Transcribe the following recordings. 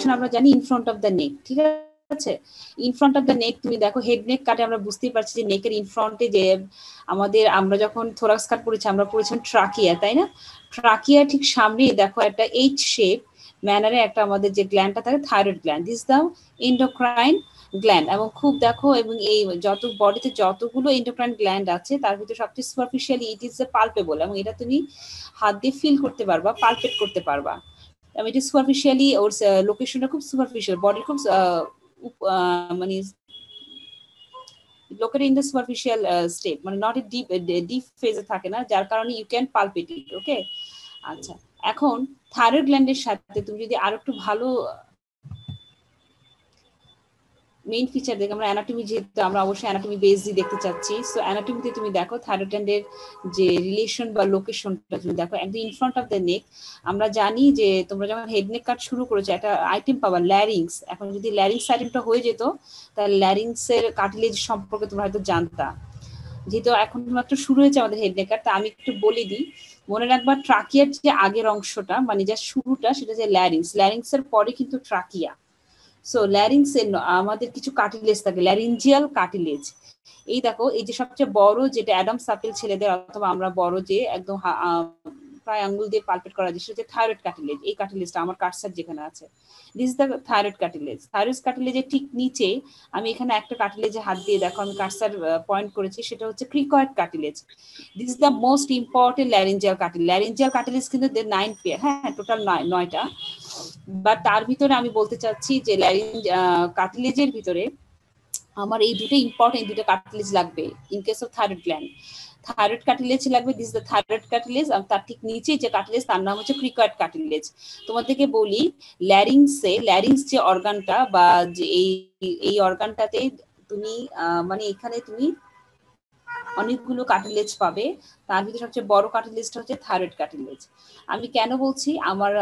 Location আমরা জানি in front of the নেক, ঠিক আছে? ইন ফ্রন্ট অফ দ্য নেক তুমি দেখো হেড নেক কাটে আমরা বুঝতেই পারছি যে নেকের ইন ফ্রন্টে যে আমরা যখন থোরাক্স কাট পড়েছি আমরা পড়েছিলাম ট্রাকিয়া, তাই না? ট্রাকিয়া ঠিক সামনেই দেখো একটা এইচ শেপ ম্যানারে একটা আমাদের যে গ্ল্যান্ডটা থাকে thyroid gland, this the endocrine gland. এবং খুব দেখো, এবং এই যত বডিতে যতগুলো এন্ডোক্রাইন গ্ল্যান্ড আছে তার ভিতরে সবচেয়ে সুপারফিশিয়ালি ইট ইজ পালপেবল, এবং এটা তুমি হাত দিয়ে ফিল করতে পারবা, পালপেট করতে পারবা। এটা সুপারফিশিয়ালি ওর লোকেশনটা খুব সুপারফিশিয়াল, বডি খুব মানে লোকের ইন দ্য সুপারফিশিয়াল স্টেট, মানে নট এ ডিপ ফেজে থাকে না, যার কারণে ইউ ক্যান পালপেট ইট। ওকে, আচ্ছা, এখন থাইরয়েড গ্ল্যান্ডের সাথে তুমি যদি আরো একটু ভালো মেইন ফিচার দেখো, আমরা অ্যানাটমি, যেহেতু আমরা অবশ্যই অ্যানাটমি বেস দিয়ে দেখতে চাচ্ছি, সো অ্যানাটমিতে তুমি দেখো থাইরয়েড গ্ল্যান্ডের যে রিলেশন বা লোকেশনটা তুমি দেখো একদম ইন ফ্রন্ট অফ দ্য নেক। আমরা জানি যে তোমরা যখন হেড নেক কাট শুরু করেছো একটা আইটেম পাবা ল্যারিংস, এখন যদি ল্যারিংস আইটেমটা হয়ে যেত তাহলে ল্যারিংসের কার্টিলেজ সম্পর্কে তোমরা হয়তো জানতা। যেহেতু এখন মাত্র শুরু হয়েছে আমাদের হেড নেক কাট, তা আমি একটু বলে দিই। মনে রাখবা ট্রাকিয়ার যে আগের অংশটা মানে যা শুরুটা সেটা যে ল্যারিংস, ল্যারিংসের পরে কিন্তু ট্রাকিয়া। সো ল্যারিংসের আমাদের কিছু কার্টিলেজ থাকে, ল্যারিঞ্জিয়াল কার্টিলেজ। এই দেখো, এই যে সবচেয়ে বড় যেটা অ্যাডামস অ্যাপেল ছেলেদের অথবা আমরা বড় যে একদম প্রায় আঙ্গুল দিয়ে পালপেট করা যায়, সেটা হচ্ছে থাইরয়েড কার্টিলেজ। এই কার্টিলেজটা আমার কার্সার যেখানে আছে, this is the thyroid cartilage. Thyroid কার্টিলেজের ঠিক নিচে আমি এখানে একটা কার্টিলেজে হাত দিয়ে দেখো আমি কার্সার পয়েন্ট করেছি, সেটা হচ্ছে cricoid cartilage. This is the most important laryngeal cartilage. Laryngeal cartilage কিন্তু 9 পেয়ার, হ্যাঁ টোটাল 9টা, বাট তার ভিতরে আমি বলতে চাচ্ছি যে কার্টিলেজের ভিতরে আমার এই দুটো ইম্পর্টেন্ট, দুটো কার্টিলেজ লাগবে in case of thyroid gland. Thyroid cartilage লাগবে, দিস দ্য থাইরয়েড কার্টিলেজ, আর তার ঠিক নিচে যে কার্টিলেজ তার নাম হচ্ছে ক্রিকয়েড কার্টিলেজ। তোমাদেরকে বলি ল্যারিংস যে অর্গানটা বা যে এই অর্গানটাতে তুমি মানে এখানে তুমি অনেকগুলো কার্টিলেজ পাবে, তার ভিতরে সবচেয়ে বড় কার্টিলেজটা হচ্ছে থাইরয়েড কার্টিলেজ। আমি কেন বলছি, আমার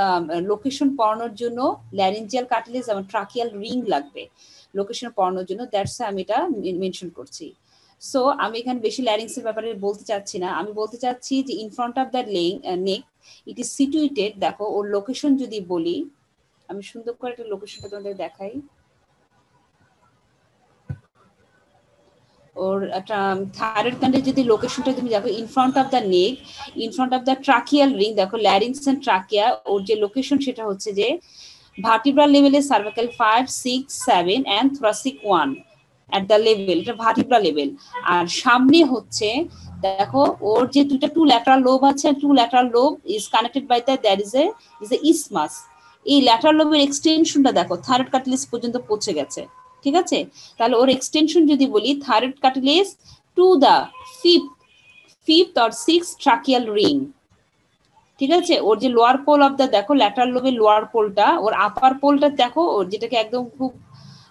লোকেশন পড়ানোর জন্য ল্যারিঞ্জিয়াল কার্টিলেজ এবং ট্রাকিয়াল রিং লাগবে লোকেশন পড়ানোর জন্য, দ্যাটস আমি এটা মেনশন করছি। সো আমি এখানে বেশি ল্যারিংসের ব্যাপারে বলতে চাচ্ছি না, আমি বলতে চাচ্ছি যে in front of the neck it is situated. দেখো ওর লোকেশন যদি বলি, আমি সুন্দর করে একটা লোকেশনটা তোমাদের দেখাই। ওর থাইরয়েড গ্ল্যান্ডের যদি লোকেশনটা তুমি দেখো in front of the neck, in front of the tracheal ring, দেখো ল্যারিংস এন্ড ট্রাকিয়া, ওর যে লোকেশন সেটা হচ্ছে যে ভার্টিব্রাল লেভেলে cervical 5, 6, 7 and thoracic 1 at the level, এটা ভার্টিব্রাল লেভেল। আর সামনে হচ্ছে দেখো ওর যে টু ল্যাটারাল লোব আছে, two lateral lobe is connected by the that is a isthmus. এই ল্যাটারাল লোবের এক্সটেনশনটা দেখো থাইরয়েড কার্টিলেজ পর্যন্ত পৌঁছে গেছে, ঠিক আছে? তাহলে ওর এক্সটেনশন যদি বলি, thyroid cartilage to the fifth or six tracheal ring, ঠিক আছে? ওর যে লোয়ার পোল অফ দ্য দেখো ল্যাটারাল লোবের লোয়ার পোলটা, ওর আপার পোলটা দেখো, ওর যেটাকে একদম খুব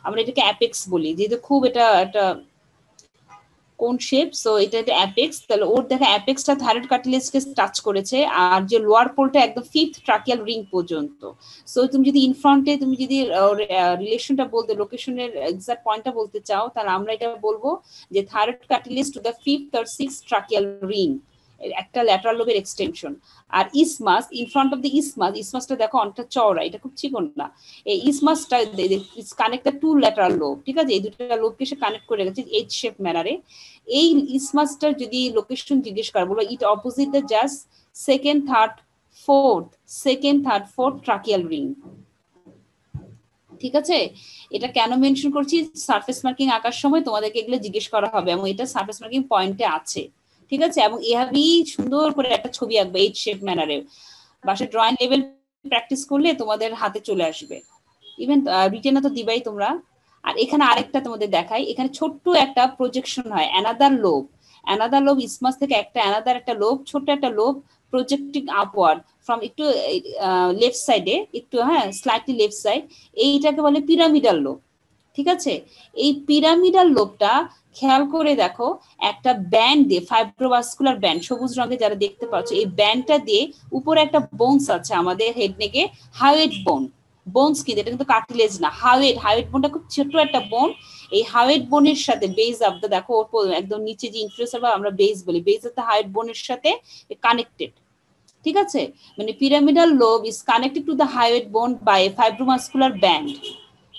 আমরা এটাকে অ্যাপেক্স বলি, যেহেতু খুব এটা একটা কোন শেপ, সো এটা অ্যাপেক্স। তাহলে ওর দেখো অ্যাপেক্সটা থাইরয়েড কার্টিলেজকে টাচ করেছে, আর যে লোয়ার পোলটা একদম ফিফথ ট্রাকিয়াল রিং পর্যন্ত। সো তুমি যদি ইন ফ্রন্টে তুমি যদি রিলেশনটা বলতে, লোকেশনের এক্সাক্ট পয়েন্টটা বলতে চাও, তাহলে আমরা এটা বলবো যে thyroid cartilage to the fifth or sixth tracheal ring, একটা ল্যাটারাল লোবের এক্সটেনশন। আর isthmus in front of the ইসমাসটা দেখো অনেকটা চওড়া, এটা খুব চিকন না। এই ইসমাসটা is connected to lateral lobe, ঠিক আছে? এই দুটো লোবকে সে কানেক্ট করে রেখেছে এইচ শেপ ম্যানারে। এই ইসমাসটার যদি লোকেশন জিজ্ঞেস করা, বলো it opposite the just second third fourth tracheal ring, ঠিক আছে? এটা কেন মেনশন করছি, সারফেস মার্কিং আঁকার সময় তোমাদেরকে এগুলো জিজ্ঞেস করা হবে, এবং এটা সারফেস মার্কিং পয়েন্টে আছে, ঠিক আছে? এবং এভাবেই সুন্দর করে একটা ছবি আঁকবে এইচ শেপ ম্যানারে। বাসায় ড্রয়িং লেভেল প্র্যাকটিস করলে তোমাদের হাতে চলে আসবে, ইভেন রিটেনে তো দিবাই তোমরা। আর এখানে আরেকটা তোমাদের দেখাই, এখানে ছোট্ট একটা প্রজেকশন হয়, অ্যানাদার লোব ইসমাস থেকে একটা লোব, ছোট্ট একটা লোব প্রজেক্টিং আপওয়ার্ড ফ্রম একটু লেফট সাইডে, একটু হ্যাঁ স্লাইটলি লেফট সাইড, এইটাকে বলে পিরামিডাল লোব, ঠিক আছে? এই পিরামিডাল লোবটা খেয়াল করে দেখো একটা ব্যান্ড দিয়ে, ফাইব্রোভাস্কুলার ব্যান্ড সবুজ রঙে যারা দেখতে পাচ্ছ, এই ব্যান্ডটা দিয়ে উপরে একটা বোনস আছে আমাদের হেড নেকে, হাইওয়েড বোনস, কিন্তু এটা কিন্তু কার্টিলেজ না, হাইওয়েড বোনটা খুব ছোট একটা বোন। এই হাইওয়েড বোনের সাথে বেজ অফ দ্য দেখো একদম নিচে যে ইনফ্লুয়েন্সার বা আমরা বেজ বলি, বেজ অফ দ্য হাইওয়েড বোনের সাথে কানেক্টেড, ঠিক আছে, মানে pyramidal lobe is connected to the hyoid bone by fibromuscular band,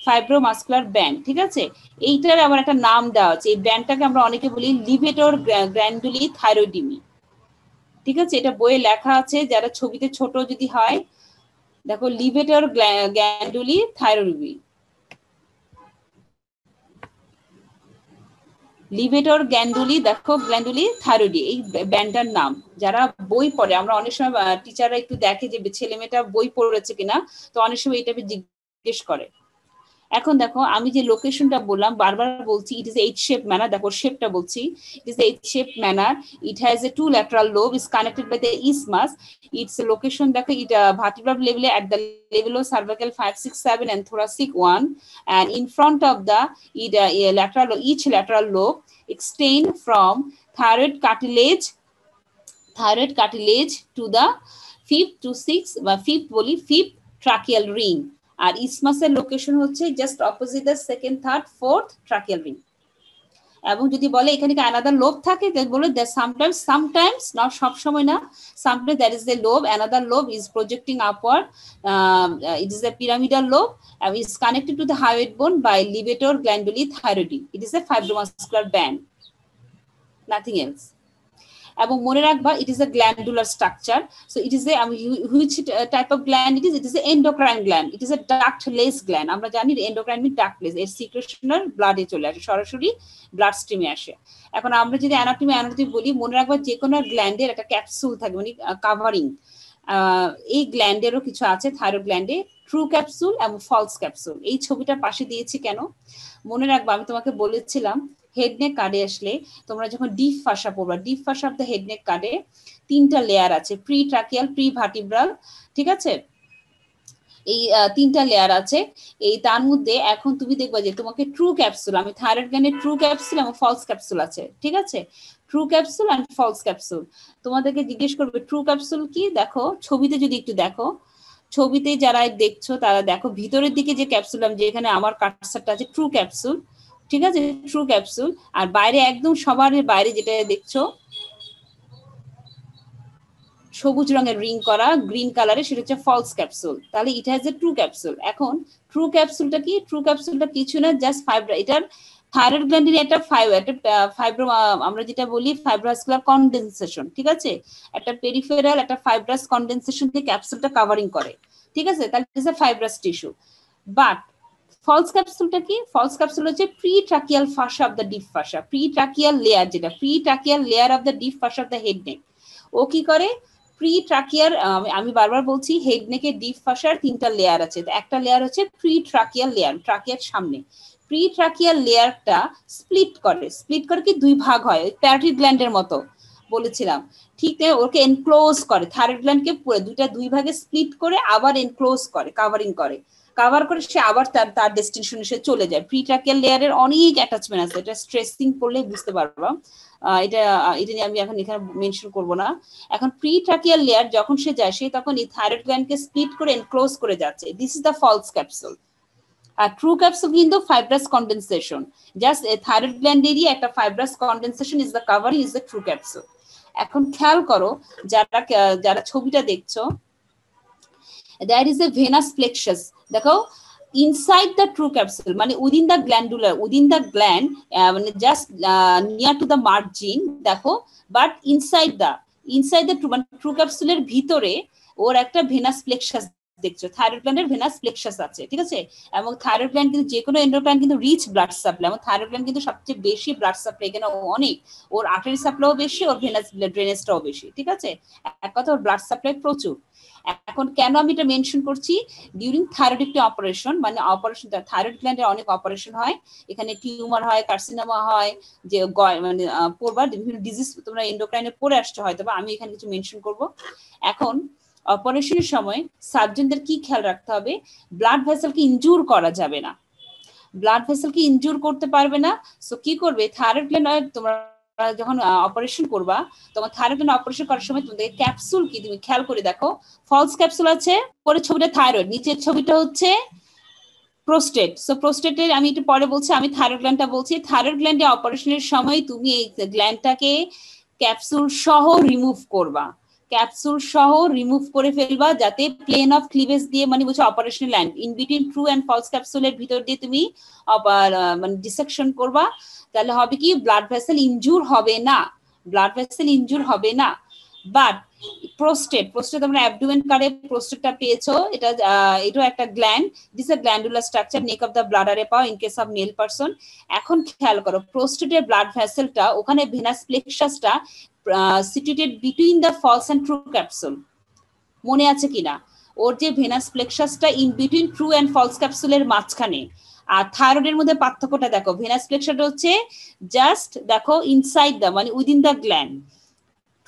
fibromuscular band, ঠিক আছে। এইটার আবার একটা নাম দেওয়া আছে, এই ব্যান্ডটাকে আমরা অনেকে বলি লিভেটর গ্র্যান্ডুলি থাইরয়েডিমি, ঠিক আছে। এটা বইয়ে লেখা আছে, যারা ছবিতে ছোট যদি হয় দেখো লিভেটর গ্ল্যান্ডুলি থাইরয়েডিমি, লিভেটর গ্ল্যান্ডুলি, দেখো গ্ল্যান্ডুলি থাইরয়েডি, এই ব্যান্ডটার নাম। যারা বই পড়ে, আমরা অনেক সময় টিচাররা একটু দেখে যে ছেলে মেয়েটা বই পড়েছে কিনা, তো অনেক সময় এটা জিজ্ঞেস করে। এখন দেখো আমি যে লোকেশনটা বললাম, বারবার বলছি it is H shape manner, দেখো শেপটা বলছি, it is H shape manner, it has a two lateral lobe, is connected by the isthmus, it's location দেখো it vertebral level at the level of cervical 5 6 7 and thoracic 1, and in front of the lateral, each lateral lobe extend from thyroid cartilage to the fifth to sixth বা fifth বলি fifth tracheal ring, আর ইসমাসের location হচ্ছে just opposite the second third fourth tracheal ring. এবং যদি বলে এখানে কি আলাদা lobe থাকে, বলে সামটাইমস নট সব সময় না, sometimes that is the lobe, another lobe is projecting upward, it is the pyramidal lobe and is connected to the hyoid bone by levator glanduli thyroidi. It is a fibromuscular band, nothing else. এবং মনে রাখবা it is a glandular structure, so it is a which type of gland it is a endocrine gland, it is a ductless gland. আমরা জানি endocrine মিন ডাক্টলেস, এর সিক্রেশনাল ব্লাডে চলে আসে, সরাসরি blood স্ট্রিমে আসে। এখন আমরা যদি অ্যানাটমি বলি, মনে রাখবা যে কোনো গ্ল্যান্ডের একটা ক্যাপসুল থাকে, মানে কাভারিং, এই গ্ল্যান্ডেরও কিছু আছে থাইরয়েড গ্ল্যান্ডে, ট্রু ক্যাপসুল এবং ফলস ক্যাপসুল। এই ছবিটা পাশে দিয়েছি কেন, মনে রাখবা আমি তোমাকে বলেছিলাম হেডনেক কার্ডে আসলে তোমরা যখন ডিপ ফাসা পড়বা, deep fascia of the head neck কার্ডে 3টা লেয়ার আছে, প্রি ট্রাকিয়াল, প্রি ভার্টিব্রাল, ঠিক আছে, এই 3টা লেয়ার আছে। এই তার মধ্যে এখন তুমি দেখবা যে তোমাকে ট্রু ক্যাপসুল, আমি থাইরয়েড গ্ল্যান্ডের ট্রু ক্যাপসুল এবং ফলস ক্যাপসুল আছে, ঠিক আছে, true capsule and false capsule. তোমাদেরকে জিজ্ঞেস করবে ট্রু ক্যাপসুল কি, দেখো ছবিতে যদি একটু দেখো, ছবিতে যারা দেখছো তারা দেখো ভিতরের দিকে যে ক্যাপসুল, যেখানে আমার কার্সারটা আছে ট্রু ক্যাপসুল, ঠিক আছে, ট্রু ক্যাপসুল, আর বাইরে একদম সবার বাইরে যেটা দেখছো সবুজ রঙের রিং করা গ্রিন কালারে, সেটা হচ্ছে ফলস ক্যাপসুল। তাহলে ইট হ্যাজ এ ট্রু ক্যাপসুল। এখন ট্রু ক্যাপসুলটা কি, ট্রু ক্যাপসুলটা কিছু না, জাস্ট ফাইব্রা, এটার থাইরয়েড গ্ল্যান্ডের একটা ফাইব্রো, আমরা যেটা বলি ফাইব্রাসকুলার কনডেনসেশন, ঠিক আছে, একটা পেরিফেরাল একটা ফাইব্রাস কনডেনসেশন দিয়ে ক্যাপসুলটা কাভারিং করে, ঠিক আছে, তাহলে it is a fibrous tissue. But false ক্যাপসুলটা কি, ফলস ক্যাপসুল হচ্ছে pretracheal fascia of the deep fascia, pretracheal layer, যেটা pretracheal layer of the deep fascia of the head neck. ও কি করে, প্রি ট্রাকিয়ার, আমি বারবার বলছি হেড নেকের ডিপ ফাসার 3টা লেয়ার আছে, একটা লেয়ার হচ্ছে প্রি ট্রাকিয়াল লেয়ার, ট্রাকিয়ার সামনে, প্রি ট্রাকিয়াল লেয়ারটা স্প্লিট করে কি 2 ভাগ হয়, প্যারাটিড গ্ল্যান্ডের মতো বলেছিলাম, ঠিক ওকে এনক্লোজ করে, থাইরয়েড গ্ল্যান্ডকে পুরো 2 ভাগে স্প্লিট করে আবার এনক্লোজ করে, কাভার করে সে আবার তার ডেস্টিনেশনে সে চলে যায়। প্রিট্রাকিয়াল লেয়ারের অনেক অ্যাটাচমেন্ট আছে, এটা স্ট্রেসিং করলে বুঝতে পারবা, এটা নিয়ে আমি এখন এখানে মেনশন করব না। এখন প্রিট্রাকিয়াল লেয়ার যখন সে যায়, সে তখন এই থাইরয়েড গ্ল্যান্ডকে স্প্লিট করে এনক্লোজ করে যাচ্ছে, this is the false capsule. আর ট্রু ক্যাপসুল কিন্তু fibrous condensation, just thyroid gland area একটা fibrous condensation is the covering, is the true capsule. এখন খেয়াল করো, যারা ছবিটা দেখছো, there is a venous plexus, দেখো inside the true capsule, মানে within the gland, মানে just near to the margin, দেখো, but inside the true capsule এর ভিতরে ওর একটা ভেনাস প্লেক্সাস দেখছো, থাইরয়েড গ্ল্যান্ডের ভেনাস প্লেক্সাস আছে, ঠিক আছে। এবং থাইরয়েড গ্ল্যান্ড কিন্তু যে কোনো এন্ডোক্রাইন কিন্তু রিচ ব্লাড সাপ্লাই, এবং থাইরয়েড গ্ল্যান্ড কিন্তু সবচেয়ে বেশি ব্লাড সাপ্লাই, এখানে অনেক, ওর আর্টারি সাপ্লাইও বেশি, ওর ভেনাস ড্রেনেজটাও বেশি, ঠিক আছে, এক কথা ওর ব্লাড সাপ্লাই প্রচুর। এখন কেন আমি এটা মেনশন করছি, ডিউরিং থাইরয়েডেক্টমি অপারেশন, মানে অপারেশন, থাইরয়েড গ্ল্যান্ডের অনেক অপারেশন হয়, এখানে টিউমার হয়, কার্সিনোমা হয়, যে মানে পড়বা বিভিন্ন ডিজিজ তোমরা এন্ডোক্রাইনে পড়ে আসছো হয়তো, বা আমি এখানে কিছু মেনশন করব। এখন অপারেশনের সময় সার্জনদের কি খেয়াল রাখতে হবে, ব্লাড ভেসেলকে ইনজুর করা যাবে না, ব্লাড ভেসেলকে ইনজুর করতে পারবে না। সো কি করবে, থাইরয়েড গ্ল্যান্ড তোমরা যখন অপারেশন করবা, তোমার থাইরয়েড গ্ল্যান্ড অপারেশন করার সময় তোমাদের ক্যাপসুল কি তুমি খেয়াল করে দেখো, ফলস ক্যাপসুল আছে, পরে ছবিটা থাইরয়েড, নিচের ছবিটা হচ্ছে প্রোস্টেট। সো প্রোস্টেটের আমি একটু পরে বলছি, আমি থাইরয়েড গ্ল্যান্ডটা বলছি। থাইরয়েড গ্ল্যান্ডে অপারেশনের সময় তুমি এই গ্ল্যান্ডটাকে ক্যাপসুল সহ রিমুভ করবা, ক্যাপসুল সহ রিমুভ করে ফেলবা, যাতে প্লেন অফ ক্লিভেজ দিয়ে মানে বুঝছো operational line in between true and false ক্যাপসুলের ভিতর দিয়ে তুমি মানে ডিসেকশন করবা। তাহলে হবে কি ব্লাড ভেসেল ইনজুর হবে না, ব্লাড ভেসেল ইনজুর হবে না। বাট প্রোস্টেট তোমরা অ্যাবডোমেন কারে প্রোস্টেটটা পেয়েছো, এটা এটাও একটা gland, this a glandular structure neck of the ব্লাডারে পাও in case of male person. এখন খেয়াল করো প্রোস্টেটের ব্লাড ভেসেলটা ওখানে ভেনাস প্লেক্সাসটা situated between the false and true capsule, মনে আছে কিনা? ওর যে ভেনাস প্লেক্সাসটা in between true and false ক্যাপসুলের মাঝখানে। আর থাইরয়েডের মধ্যে পার্থক্যটা দেখো, ভেনাস প্লেক্সাসটা হচ্ছে জাস্ট দেখো ইনসাইড দা মানে উইদিন দা গ্ল্যান্ড,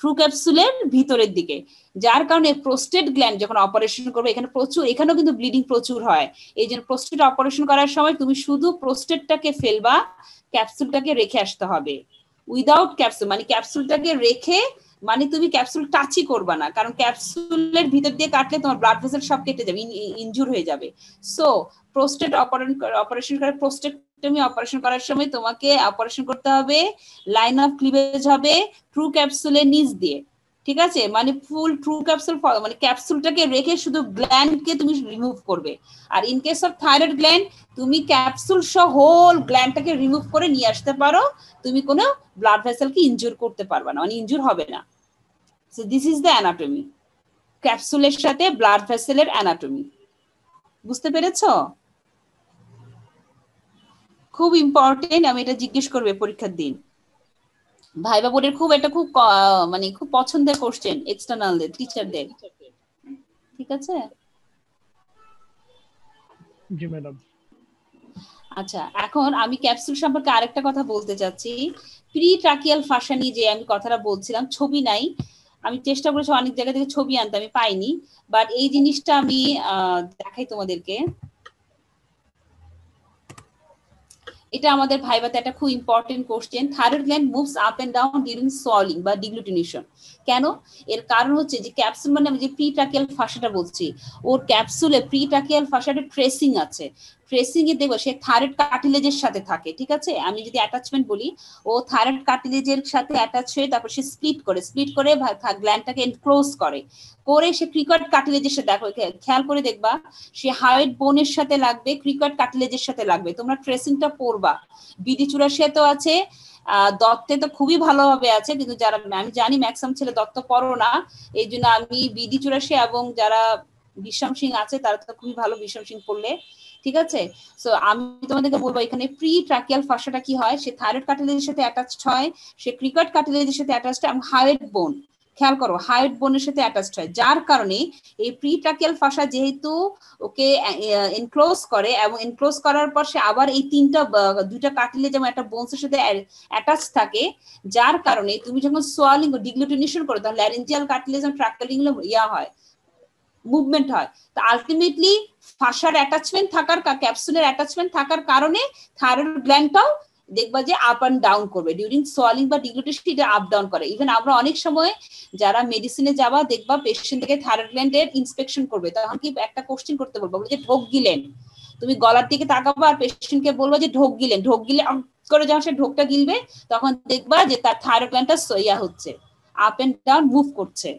ট্রু ক্যাপসুলের ভিতরের দিকে। যার কারণে প্রোস্টেট গ্ল্যান্ড যখন অপারেশন করবে এখানে প্রচুর, এখানেও কিন্তু ব্লিডিং প্রচুর হয়। এই জন্য প্রোস্টেট অপারেশন করার সময় তুমি শুধু প্রোস্টেটটাকে ফেলবা, ক্যাপসুলটাকে রেখে আসতে হবে। উইদাউট ক্যাপসুল মানে ক্যাপসুলটাকে রেখে মানে তুমি ক্যাপসুল টাচই করবা না, কারণ ক্যাপসুলের ভিতর দিয়ে কাটলে তোমার ব্লাড ভেসেল সব কেটে যাবে, ইনজুর হয়ে যাবে। সো প্রোস্টেট অপারেশন করে প্রোস্টেটমি অপারেশন করার সময় তোমাকে অপারেশন করতে হবে, লাইন অফ ক্লিভেজ হবে ট্রু ক্যাপসুলের নিচ দিয়ে, ঠিক আছে? মানে ফুল ট্রু ক্যাপসুল মানে ক্যাপসুলটাকে রেখে শুধু গ্ল্যান্ডকে তুমি রিমুভ করবে। আর in case of thyroid gland তুমি ক্যাপসুল সহ হোল গ্ল্যান্ডটাকে রিমুভ করে নিয়ে আসতে পারো, তুমি কোনো ব্লাড ভেসেলকে ইনজুর করতে পারবে না, মানে ইনজুর হবে না। So this is the anatomy, ক্যাপসুলের সাথে ব্লাড ভেসেলের অ্যানাটমি। বুঝতে পেরেছো? খুব ইম্পর্টেন্ট, আমি এটা জিজ্ঞেস করবে পরীক্ষার দিন। ভাইবা বোর্ডের খুব এটা খুব মানে খুব পছন্দের কোশ্চেন এক্সটার্নালদের টিচারদের, ঠিক আছে? জি ম্যাডাম। আচ্ছা, এখন আমি ক্যাপসুল সম্পর্কে আরেকটা কথা বলতে চাচ্ছি। প্রি ট্রাকিয়াল ফাসা নিয়ে যে আমি কথাটা বলছিলাম, ছবি নাই, আমি চেষ্টা করেছি অনেক জায়গা থেকে ছবি আনতে, আমি পাইনি। বাট এই জিনিসটা আমি দেখাই তোমাদেরকে। এটা আমাদের ভাইবাতে একটা খুব important question. Thyroid gland moves up and down during swallowing বা ডিগ্লুটিনেশন। কেন? এর কারণ হচ্ছে যে ক্যাপসুল মানে আমি যে প্রি ট্রাকিয়াল ফাসাটা বলছি, ওর ক্যাপসুলে প্রি ট্রাকিয়াল ফাসাটা ট্রেসিং আছে। ট্রেসিং এ দেখো সে থাইরয়েড কার্টিলেজের সাথে থাকে, ঠিক আছে? আমি যদি অ্যাটাচমেন্ট বলি, ও থাইরয়েড কার্টিলেজের সাথে অ্যাটাচ হয়ে তারপর সে স্প্লিট করে গ্ল্যান্ডটাকে এনক্লোজ করে সে ক্রিকয়েড কার্টিলেজের সাথে, দেখো খেয়াল করে দেখবা সে হাইড বোনের সাথে লাগবে, ক্রিকয়েড কার্টিলেজের সাথে লাগবে। তোমরা ট্রেসিংটা পড়বা, বিডি চুরাশিয়াতেও আছে, দত্তে তো খুবই ভালোভাবে আছে, কিন্তু যারা আমি জানি ম্যাক্সিমাম ছেলে দত্ত পড়ো না, এই জন্য আমি বিডি চুরাশি এবং যারা বিশ্বম সিং আছে তারা তো খুবই ভালো বিশ্বম সিং পড়লে, ঠিক আছে? সো আমি তোমাদেরকে বলবো এখানে প্রি ট্রাকিয়াল ফাসাটা কি হয়, সে থাইরয়েড কার্টিলেজের সাথে অ্যাটাচড হয়, সে ক্রিকয়েড কার্টিলেজের সাথে অ্যাটাচড এবং হাইড বোন, খেয়াল করো হাইড বোনের সাথে অ্যাটাচড হয়। যার কারণে এই প্রি ট্রাকিয়াল ফাসা যেহেতু ওকে এনক্লোজ করে এবং এনক্লোজ করার পর সে আবার এই দুইটা কার্টিলেজ এবং একটা বোনসের সাথে অ্যাটাচ থাকে, যার কারণে তুমি যখন সোয়ালিং ও ডিগ্লুটিনেশন করো তখন ল্যারিঞ্জিয়াল কার্টিলেজ এবং ট্রাকিয়াল হয়, মুভমেন্ট হয়। তো আলটিমেটলি ফাসার অ্যাটাচমেন্ট থাকার, ক্যাপসুলের অ্যাটাচমেন্ট থাকার কারণে থাইরয়েড গ্ল্যান্ডটাও দেখবা যে আপ এন্ড ডাউন করবে ডিউরিং সোয়ালিং বা ডিগ্লুটেশন, এটা আপ ডাউন করে। ইভেন আমরা অনেক সময় যারা মেডিসিনে যাবা দেখবা পেশেন্টকে থাইরয়েড গ্ল্যান্ডের ইন্সপেকশন করবে, তখন কি একটা কোশ্চেন করতে বলবো যে ঢোক গিলেন, তুমি গলার দিকে তাকাবা আর পেশেন্টকে বলবো যে ঢোক গিলে করে যখন সে ঢোকটা গিলবে তখন দেখবা যে তার থাইরয়েড গ্ল্যান্ডটা সইয়া হচ্ছে, আপ এন্ড ডাউন মুভ করছে।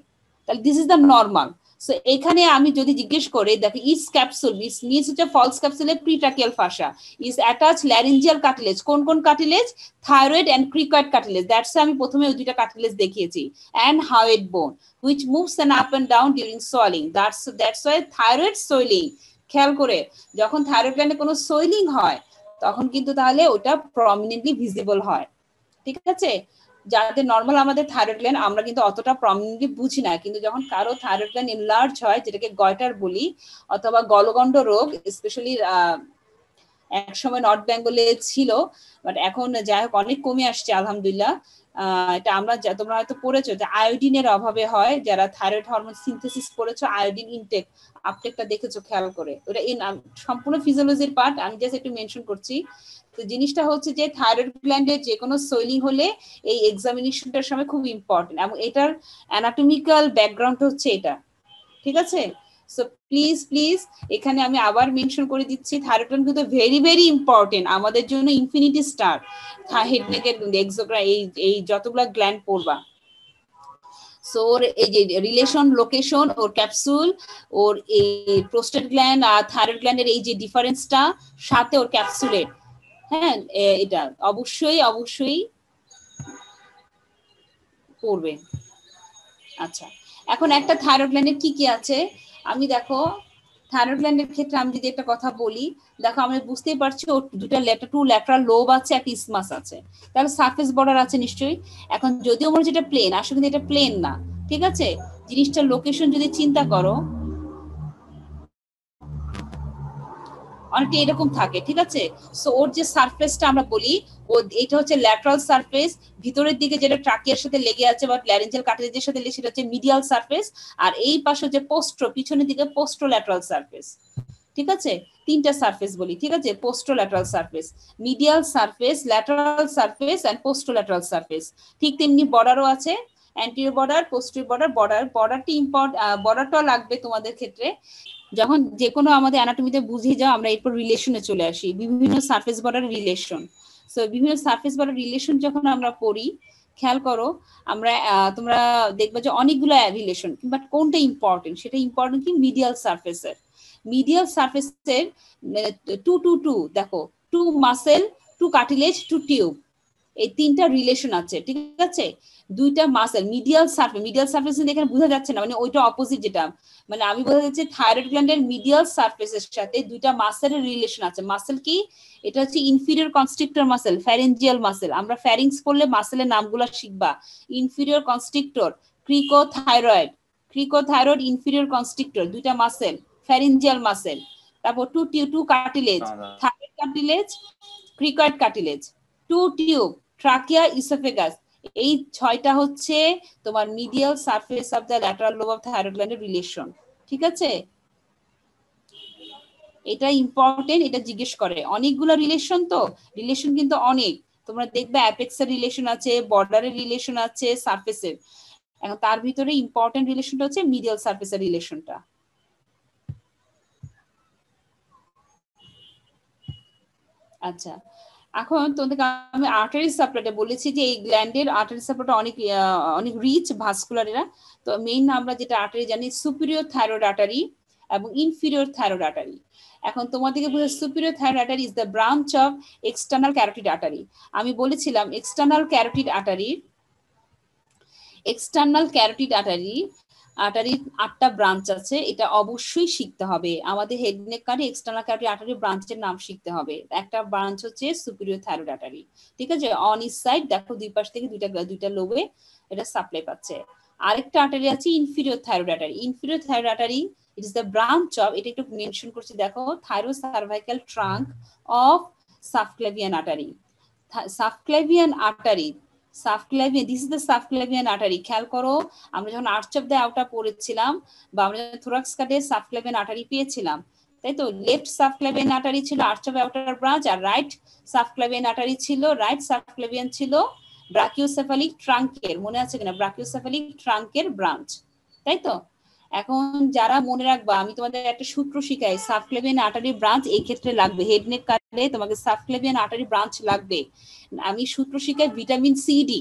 তাহলে this is the normal. So এখানে আমি যদি জিজ্ঞেস করি, দেখো ইস ক্যাপসুল মিনস হচ্ছে ফলস ক্যাপসুলের pretracheal fascia is attach laryngeal cartilage, কোন কোন cartilage? Thyroid and cricoid cartilage, that's আমি প্রথমে ওই দুইটা কার্টিলেজ দেখিয়েছি, and hyoid bone which moves and up and down during swallowing, that's why thyroid swelling. খেয়াল করে যখন থাইরয়েড গ্ল্যান্ডে কোনো সোইলিং হয় তখন কিন্তু তাহলে ওটা প্রমিনেন্টলি ভিজিবল হয়, ঠিক আছে? যাদের নর্মাল আমাদের থাইরয়েড গ্ল্যান্ড আমরা কিন্তু অতটা প্রমিনেন্টলি বুঝি না, কিন্তু যখন কারো থাইরয়েড গ্ল্যান্ড এনলার্জ হয় যেটাকে গয়টার বলি অথবা গলগণ্ড রোগ, স্পেশালি এক সময় নর্থ বেঙ্গলে ছিল, বাট এখন যাই হোক অনেক কমে আসছে আলহামদুলিল্লাহ। এটা আমরা তোমরা হয়তো পড়েছো যে আয়োডিনের অভাবে হয়, যারা থাইরয়েড হরমোন সিনথেসিস পড়েছো আয়োডিন ইনটেক আপটেকটা দেখেছো খেয়াল করে, ওটা সম্পূর্ণ ফিজিওলজির পার্ট, আমি জাস্ট একটু মেনশন করছি। তো জিনিসটা হচ্ছে যে থাইরয়েড গ্ল্যান্ডে যে কোনো সোইলিং হলে এই এক্সামিনেশনটার সময় খুব ইম্পর্টেন্ট, এবং এটার অ্যানাটমিক্যাল ব্যাকগ্রাউন্ড হচ্ছে এটা, ঠিক আছে? সো প্লিজ এখানে আমি আবার মেনশন করে দিচ্ছি থাইরয়েড গ্ল্যান্ড কিন্তু ভেরি ভেরি ইম্পর্টেন্ট আমাদের জন্য, ইনফিনিটি স্টার হেড নেকের এক্সোগ্রাম এই যতগুলা গ্ল্যান্ড পড়বা। সো ওর এই যে রিলেশন, লোকেশন, ওর ক্যাপসুল, ওর এই প্রোস্টেট গ্ল্যান্ড আর থাইরয়েড গ্ল্যান্ডের এই যে ডিফারেন্সটা, সাথে ওর ক্যাপসুলের, হ্যাঁ এটা অবশ্যই অবশ্যই পড়বে। আচ্ছা, এখন একটা থাইরয়েড গ্ল্যান্ডের কি কি আছে আমি দেখো, থাইরয়েড গ্ল্যান্ডের ক্ষেত্রে আমি যদি একটা কথা বলি, দেখো আমি বুঝতেই পারছি ওর দুটো ল্যাটারাল লোব আছে, একটা ইসমাস আছে, তাহলে সারফেস বর্ডার আছে নিশ্চয়ই। এখন যদিও আমার যেটা প্লেন, আসলে কিন্তু এটা প্লেন না, ঠিক আছে, জিনিসটার লোকেশন যদি চিন্তা করো অনেকটা এরকম থাকে, ঠিক আছে। সো ওর যে সারফেসটা আমরা বলি, ও এটা হচ্ছে ল্যাটারাল সারফেস, ভিতরের দিকে যেটা ট্রাকিয়ার সাথে লেগে আছে বা ল্যারিঞ্জাল কার্টিলেজের সাথে লেগে, সেটা হচ্ছে মিডিয়াল সারফেস। আর এই পাশে হচ্ছে পোস্ট্রো, পিছনের দিকে পোস্ট্রো ল্যাটারাল সারফেস, ঠিক আছে। তিনটা সারফেস বলি, ঠিক আছে, posterolateral surface, medial surface, lateral surface and posterolateral surface. ঠিক তেমনি বর্ডারও আছে, অ্যান্টিরিয়র বর্ডার, পোস্টেরিয়র বর্ডার। বর্ডারটি বর্ডারটাও লাগবে তোমাদের ক্ষেত্রে যখন যে কোনো আমাদের অ্যানাটমিতে বুঝিয়ে যাও। আমরা এরপর রিলেশনে চলে আসি, বিভিন্ন সারফেস বর্ডার রিলেশন। সো বিভিন্ন সারফেস বর্ডার রিলেশন যখন আমরা পড়ি, খেয়াল করো আমরা তোমরা দেখবে যে অনেকগুলো রিলেশন, বাট কোনটা ইম্পর্টেন্ট, সেটা ইম্পর্টেন্ট কি মিডিয়াল সারফেসের। মিডিয়াল সারফেসের 2 দেখো, 2 মাসেল, 2 কার্টিলেজ, 2 টিউব, এই তিনটা রিলেশন আছে, ঠিক আছে। দুইটা মাসেল, মিডিয়াল সারফেস এখানে বোঝা যাচ্ছে না, মানে ওইটা অপোজিট যেটা, মানে আমি বোঝা যাচ্ছে থাইরয়েড গ্ল্যান্ডের মিডিয়াল সারফেসের সাথে দুইটা মাসেলের রিলেশন আছে। মাসেল কি, এটা হচ্ছে inferior constrictor muscle, pharyngeal muscle. আমরা ফ্যারিংস পড়লে মাসেলের নামগুলো শিখবা। Inferior constrictor, cricothyroid, inferior constrictor, দুইটা মাসেল, ফ্যারেঞ্জিয়াল মাসেল। তারপর 2 cartilage, thyroid cartilage, cricoid cartilage, 2 tube, trachea, oesophagus. এই 6টা হচ্ছে তোমার medial surface of the lateral lobe of thyroid গ্ল্যান্ডের রিলেশন, ঠিক আছে। এটা ইম্পর্টেন্ট, এটা জিজ্ঞেস করে অনেকগুলো রিলেশন, তো রিলেশন কিন্তু অনেক, তোমরা দেখবে অ্যাপেক্সের রিলেশন আছে, বর্ডারের রিলেশন আছে, সারফেসের। এখন তার ভিতরে ইম্পর্টেন্ট রিলেশনটা হচ্ছে মিডিয়াল সারফেসের রিলেশনটা। আচ্ছা, এখন তোমাদেরকে আমি আর্টারি সাপ্লাইটা বলেছি যে এই গ্ল্যান্ডের আর্টারি সাপ্লাইটা অনেক অনেক রিচ ভাস্কুলার এরা। তো মেইন আমরা যেটা আর্টারি জানি, সুপিরিয়র থাইরয়েড আর্টারি এবং ইনফিরিয়র থাইরয়েড আর্টারি। এখন তোমাদেরকে বুঝে superior thyroid artery is the branch of external carotid artery. আমি বলেছিলাম এক্সটার্নাল ক্যারোটিড আর্টারির 8টা ব্রাঞ্চ আছে, এটা অবশ্যই শিখতে হবে। আমাদের হেড নেক কার্ডে এক্সটার্নাল ক্যারোটিড আর্টারি ব্রাঞ্চের নাম শিখতে হবে। একটা ব্রাঞ্চ হচ্ছে সুপিরিয়র থাইরয়েড আর্টারি, ঠিক আছে। অন ইচ সাইড দেখো দুই পাশ থেকে দুইটা লোবে এটা সাপ্লাই পাচ্ছে। আরেকটা আর্টারি আছে inferior thyroid artery. Inferior thyroid artery it is the branch of, এটা একটু মেনশন করছি দেখো, thyrocervical trunk of subclavian artery. Subclavian artery, this is the subclavian artery. খেয়াল করো, আমরা যখন আর্চ অফ দ্য আউটার পড়েছিলাম বা আমরা যখন থোরাক্স কাটে সাবক্লেভিয়ান আর্টারি পেয়েছিলাম, তাই তো, লেফট সাবক্লেভিয়ান আর্টারি ছিল আর্চ অফ আউটার ব্রাঞ্চ, আর রাইট সাবক্লেভিয়ান আর্টারি ছিল, রাইট সাবক্লেভিয়ান ছিল ব্রাকিওসেফালিক ট্রাঙ্কের, মনে আছে কিনা, ব্রাকিওসেফালিক ট্রাঙ্কের ব্রাঞ্চ, তাই তো। এখন যারা মনে রাখবা, আমি তোমাদের একটা সূত্র শিখাই, সাবক্লেভিয়ান আর্টারি ব্রাঞ্চ এই ক্ষেত্রে লাগবে, হেড নেক কাটলে তোমাকে সাবক্লেভিয়ান আর্টারি ব্রাঞ্চ লাগবে। আমি সূত্র শিখাই ভিটামিন সিডি,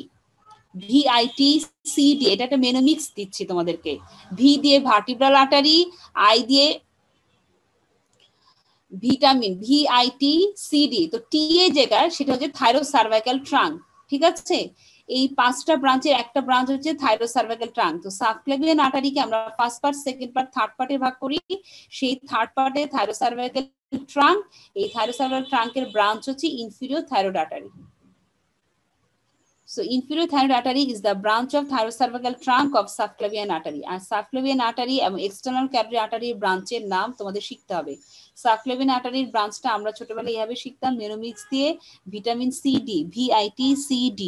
VIT-CD, এটা একটা মেনোমিক্স দিচ্ছি তোমাদেরকে। ভি দিয়ে ভার্টিব্রাল আর্টারি, আই দিয়ে ভিটামিন, VIT-CD, তো টি এ যেটা সেটা হচ্ছে থাইরোসার্ভাইকাল ট্রাঙ্ক, ঠিক আছে। এই 5টা ব্রাঞ্চের একটা ব্রাঞ্চ হচ্ছে থাইরোসার্ভাইকাল ট্রাঙ্ক। তো সাবক্লেভিয়ান আর্টারিকে আমরা first part, second part, third পার্টে ভাগ করি। সেই থার্ড পার্টে থাইরোসার্ভাইকাল ট্রাঙ্ক, এই থাইরোসার্ভাইকাল ট্রাঙ্কের ব্রাঞ্চ হচ্ছে inferior thyroid artery. So inferior thyroid artery is the branch of thyrocervical trunk of subclavian artery. আর subclavian artery এবং external capillary artery ব্রাঞ্চের নাম তোমাদের শিখতে হবে। subclavian artery ব্রাঞ্চটা আমরা ছোটবেলায় এইভাবে শিখতাম, মেনোমিক্স দিয়ে ভিটামিন সিডি, VIT-CD।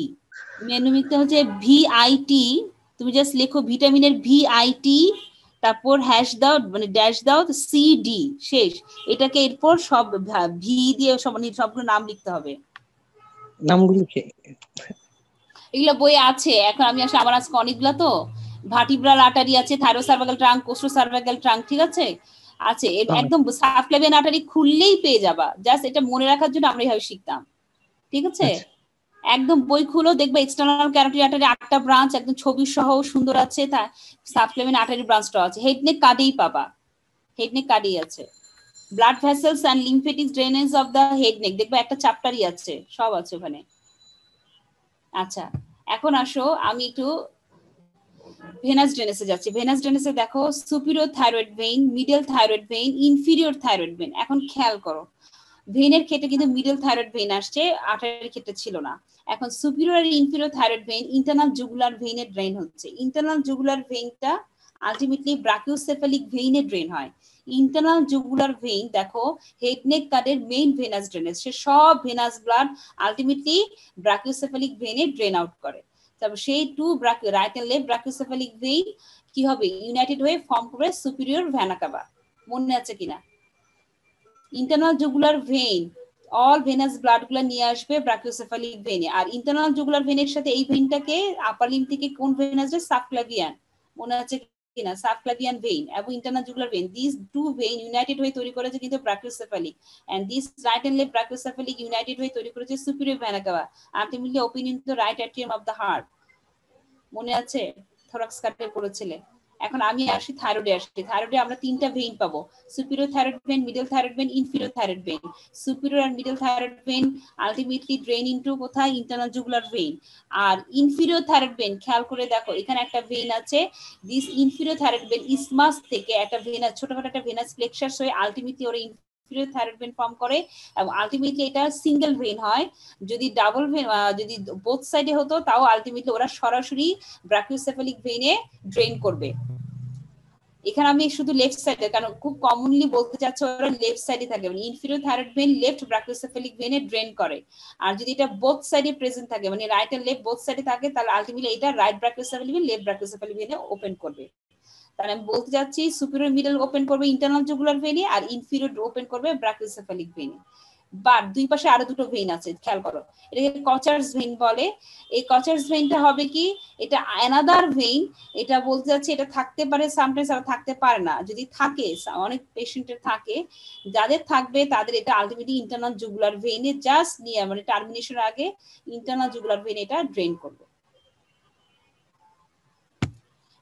মেনোমিক্সটা হচ্ছে VIT, তুমি জাস্ট লেখো ভিটামিনের VIT, তারপর হ্যাশ দাও, মানে ড্যাশ দাও, সিডি, শেষ। এটাকে এরপর সব ভি দিয়ে সবগুলো নাম লিখতে হবে। নামগুলো কি এগুলো বই আছে, এখন আমি আসলে আমার আজকে অনেকগুলো, তো ভার্টিব্রাল আর্টারি আছে, থাইরোসার্ভাইকাল ট্রাঙ্ক, কোস্টোসার্ভাইকাল ট্রাঙ্ক, ঠিক আছে, আছে একদম সাবক্লেভিয়ান আর্টারি খুললেই পেয়ে যাবা। জাস্ট এটা মনে রাখার জন্য আমরা এইভাবে শিখতাম, ঠিক আছে। একদম বই খুলো, দেখবে এক্সটার্নাল ক্যারোটিড আর্টারি 8টা ব্রাঞ্চ একদম ছবি সহ সুন্দর আছে, তা সাবক্লেভিয়ান আর্টারি ব্রাঞ্চটাও আছে, হেড নেক কার্ডেই পাবা, হেড নেক কার্ডেই আছে। Blood vessels and lymphatic drainage of the head neck, দেখবে একটা চ্যাপ্টারই আছে, সব আছে ওখানে। আচ্ছা, এখন আসো আমি একটু ভেনাস ড্রেনেজে যাচ্ছি। ভেনাস ড্রেনেজে দেখো superior thyroid vein, middle thyroid vein, inferior thyroid vein. এখন খেয়াল করো, ভেইনের ক্ষেত্রে কিন্তু মিডল থাইরয়েড ভেইন আসছে, আর্টারির ক্ষেত্রে ছিল না। এখন সুপিরিয়র আর inferior thyroid vein internal jugular ভেইনে ড্রেন হচ্ছে। ইন্টারনাল জুগুলার ভেইনটা আলটিমেটলি ব্রাকিওসেফালিক ভেইনে ড্রেন হয়। ইন্টারনাল জুগুলার ভেইন দেখো হেড নেক কার্ডের মেইন ভেনাস ড্রেনেজ, সে সব ভেনাস ব্লাড আলটিমেটলি ব্রাকিওসেফালিক ভেইনে ড্রেন আউট করে। তারপর সেই two right and left brachiocephalic vein কি হবে, ইউনাইটেড হয়ে ফর্ম করবে সুপিরিয়র ভেনা কাভা। মনে আছে কিনা? Internal jugular vein all venous blood গুলা নিয়ে আসবে ব্রাকিওসেফালিক ভেইনে। আর ইন্টারনাল জুগুলার ভেইনের সাথে এই ভেইনটাকে আপার লিম্ব থেকে কোন ভেইন আসবে, সাবক্লাভিয়ান, মনে আছে কিনা? সাবক্লাভিয়ান ভেইন এবং internal jugular vein, this two vein united হয়ে তৈরি করেছে কিন্তু brachiocephalic, and this right and left brachiocephalic united হয়ে তৈরি করেছে superior vena cava, ultimately open in the right atrium of the heart. মনে আছে? থোরাক্স কাটে পড়েছিলে। এখন আমি আসি থাইরয়েডে, আসি থাইরয়েডে আমরা তিনটা ভেইন পাবো, superior thyroid vein, middle thyroid vein, inferior thyroid vein. Superior আর middle thyroid vein ultimately drain into কোথায়, ইন্টারনাল জুগুলার ভেইন। আর ইনফিরিয়র থাইরয়েড ভেইন খেয়াল করে দেখো, এখানে একটা ভেইন আছে, this inferior thyroid vein isthmus থেকে একটা ভেইন, ছোটখাটো একটা ভেনাস প্লেক্সাস হয়ে আলটিমেটলি ওরা ইনফিরিয়র থাইরয়েড ভেইন ফর্ম করে, এবং আলটিমেটলি এটা সিঙ্গেল ভেইন হয়। যদি ডাবল ভেইন, যদি বোথ সাইডে হতো তাও আলটিমেটলি ওরা সরাসরি ব্রাকিওসেফালিক ভেইনে ড্রেন করবে। এখানে আমি শুধু লেফট সাইডে, কারণ খুব কমনলি বলতে চাচ্ছে ওরা লেফট সাইডে থাকে, মানে inferior thyroid vein left brachiocephalic ভেইনে ড্রেন করে। আর যদি এটা বোথ সাইডে প্রেজেন্ট থাকে, মানে রাইট এন্ড লেফট বোথ সাইডে থাকে, তাহলে আলটিমেটলি এটা right brachiocephalic vein left brachiocephalic ভেইনে ওপেন করবে। তাহলে আমি বলতে যাচ্ছি সুপিরিয়র মিডল ওপেন করবে ইন্টারনাল জুগুলার ভেইনে, আর ইনফিরিয়র ওপেন করবে ব্রাকিওসেফালিক ভেইনে। বাট দুই পাশে আরো দুটো ভেইন আছে, খেয়াল করো, এটাকে কচার্স ভেইন বলে। এই কচার্স ভেইনটা হবে কি, এটা অ্যানাদার ভেইন। এটা বলতে যাচ্ছে এটা থাকতে পারে সামটাইমস, আবার থাকতে পারে না। যদি থাকে, অনেক পেশেন্টের থাকে, যাদের থাকবে তাদের এটা আলটিমেটলি ইন্টারনাল জুগুলার ভেইনে জাস্ট নিয়ে, মানে টার্মিনেশন আগে ইন্টারনাল জুগুলার ভেইন এটা ড্রেন করবে।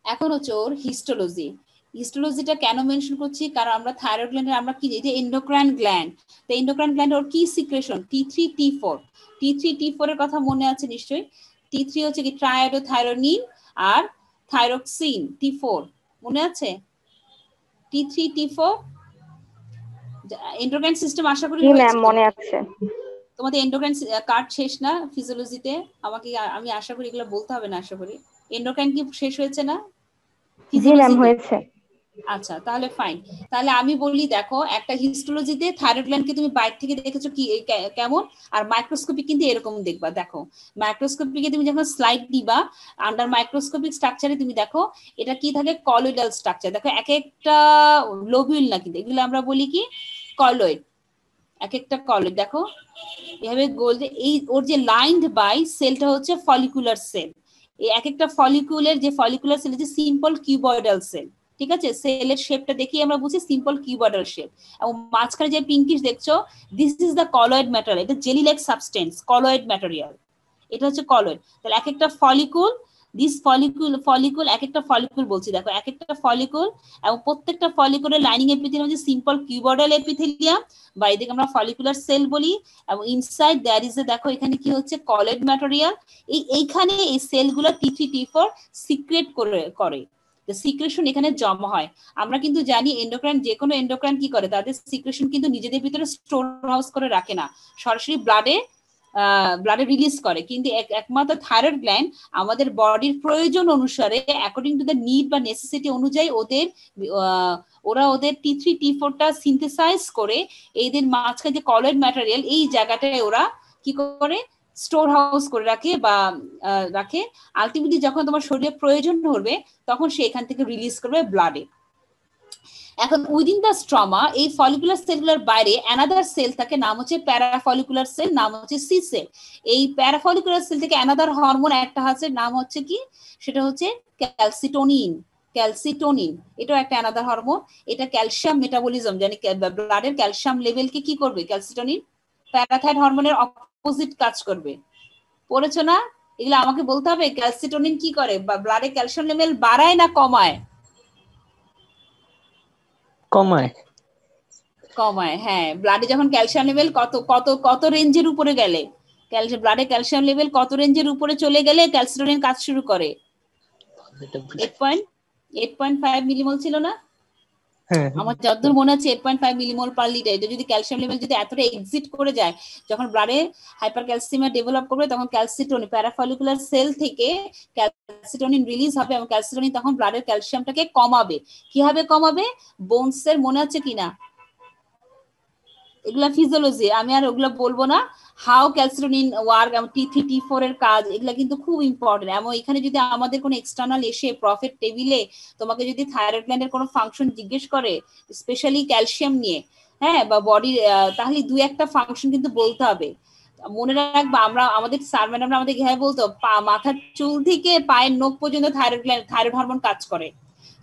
এখন হচ্ছে ওর হিস্টোলজি। হিস্টোলজিটা কেন মেনশন করছি, কারণ আমরা থাইরয়েড গ্ল্যান্ডে আমরা কি যে এন্ডোক্রাইন গ্ল্যান্ড, তো এন্ডোক্রাইন গ্ল্যান্ড ওর কি secretion, T3 T4। T3 T4 এর কথা মনে আছে নিশ্চয়ই। T3 হচ্ছে কি ট্রাইওডোথাইরোনিন, আর থাইরক্সিন T4 মনে আছে। T3 T4 এন্ডোক্রাইন সিস্টেম আশা করি হয়েছে মনে আছে। তোমাদের এন্ডোক্রাইন কার্ড শেষ না ফিজিওলজিতে? আমাকে, আমি আশা করি এগুলো বলতে হবে না, আশা করি এন্ডোক্রাইন কি শেষ হয়েছে না ফিজিওলজিতে? হয়েছে। আচ্ছা, তাহলে ফাইন। তাহলে আমি বলি, দেখো একটা হিস্টোলজিতে থাইরয়েড গ্ল্যান্ডকে তুমি বাইরে থেকে দেখেছো কি কেমন, আর মাইক্রোস্কোপিক কিন্তু এরকম দেখবা। দেখো মাইক্রোস্কোপিকে তুমি যখন স্লাইড দিবা, আন্ডার মাইক্রোস্কোপিক স্ট্রাকচারে তুমি দেখো এটা কি থাকে, কলয়েডাল স্ট্রাকচার। দেখো এক একটা লোবিউল না, কিন্তু এগুলো আমরা বলি কি কলয়েড, এক একটা কলয়েড। দেখো এভাবে গোল, এই ওর যে লাইনড বাই সেলটা হচ্ছে ফলিকুলার সেল। এই এক একটা ফলিকুলের যে ফলিকুলার সেল যে সিম্পল কিউবয়েডাল সেল, ঠিক আছে? সেলের শেপটা দেখি আমরা বুঝি সিম্পল কিউবয়েডাল শেপ। এবং মাঝখানে যে পিঙ্কিশ দেখছো, this is the colloid material, এটা jelly like substance, colloid material, এটা হচ্ছে কলয়েড। তাহলে এক একটা ফলিকুল, দিস ফলিকুল এক একটা ফলিকুল বলছি, দেখো এক একটা ফলিকুল, এবং প্রত্যেকটা ফলিকুলের লাইনিং এপিথেলিয়াম হচ্ছে সিম্পল কিউবয়েডাল এপিথেলিয়াম, বা এদিকে আমরা ফলিকুলার সেল বলি। এবং ইনসাইড দ্যার ইজ এ, দেখো এখানে কি হচ্ছে, কলয়েড ম্যাটেরিয়াল। এইখানে এই সেলগুলো T3 T4 সিক্রেট করে সিক্রেশন এখানে জমা হয়। আমরা কিন্তু জানি এন্ডোক্রাইন, যে কোনো এন্ডোক্রাইন কি করে, তাদের সিক্রেশন কিন্তু নিজেদের ভিতরে স্টোর হাউস করে রাখে না, সরাসরি ব্লাডে রিলিজ করে। কিন্তু একমাত্র থাইরয়েড গ্ল্যান্ড আমাদের বডির প্রয়োজন অনুসারে, অ্যাকর্ডিং টু দ্য নিড বা নেসেসিটি অনুযায়ী ওরা ওদের T3 T4টা সিনথেসাইজ করে এদের মাঝখানে যে কলয়েড ম্যাটেরিয়াল, এই জায়গাটায় ওরা কি করে, স্টোর হাউস করে রাখে বা রাখে। আলটিমেটলি যখন তোমার শরীরে প্রয়োজন হবে তখন সে এখান থেকে রিলিজ করবে ব্লাডে। এখন উইদিন দ্য স্ট্রমা, এই ফলিকুলার সেলগুলোর বাইরে অ্যানাদার সেল থাকে, নাম হচ্ছে প্যারাফলিকুলার সেল, নাম হচ্ছে সি সেল। এই প্যারাফলিকুলার সেল থেকে অ্যানাদার হরমোন একটা আছে, নাম হচ্ছে কি, সেটা হচ্ছে ক্যালসিটোনিন। ক্যালসিটোনিন এটাও একটা অ্যানাদার হরমোন। এটা ক্যালসিয়াম মেটাবলিজম, জানি ব্লাডের ক্যালসিয়াম লেভেলকে কি করবে ক্যালসিটোনিন, প্যারাথাইরয়েড হরমোনের অপোজিট কাজ করবে। পড়েছো না? এগুলো আমাকে বলতে হবে। ক্যালসিটোনিন কি করে? ব্লাডে ক্যালসিয়াম লেভেল বাড়ায় না কমায়? কমায়। কমায়, হ্যাঁ। ব্লাডে যখন ক্যালসিয়াম লেভেল কত কত কত রেঞ্জের উপরে গেলে, ব্লাডে ক্যালসিয়াম লেভেল কত রেঞ্জের উপরে চলে গেলে ক্যালসিটোনিন কাজ শুরু করে? 8.5 মিলিমোল ছিল না? হ্যাঁ, আমার যতদূর মনে আছে 8.5 মিলিমোল পার লিটার। এটা যদি ক্যালসিয়াম লেভেল যদি এতটা এক্সিট করে যায়, যখন ব্লাডে হাইপারক্যালসিমিয়া ডেভেলপ করবে, তখন ক্যালসিটোনিন প্যারাফলিকুলার সেল থেকে ক্যালসিটোনিন রিলিজ হবে, এবং ক্যালসিটোনিন তখন ব্লাডের ক্যালসিয়ামটাকে কমাবে। কিভাবে কমাবে? বোনসের মনে আছে কিনা? এগুলা ফিজিওলজি, আমি আর ওগুলা বলবো না। How calcitonin work, T3 T4 এর কাজ, এগুলা কিন্তু খুব ইম্পর্টেন্ট। এবং এখানে যদি আমাদের কোনো এক্সটার্নাল এসে প্রফিট টেবিলে তোমাকে যদি থাইরয়েড গ্ল্যান্ডের কোনো ফাংশন জিজ্ঞেস করে, স্পেশালি ক্যালসিয়াম নিয়ে, হ্যাঁ, বা বডির, তাহলে দুই একটা ফাংশন কিন্তু বলতে হবে। মনে রাখবা, আমরা আমাদের স্যার ম্যাডামরা আমাদের কিভাবে বলতো, মাথার চুল থেকে পায়ের নখ পর্যন্ত থাইরয়েড হরমোন কাজ করে।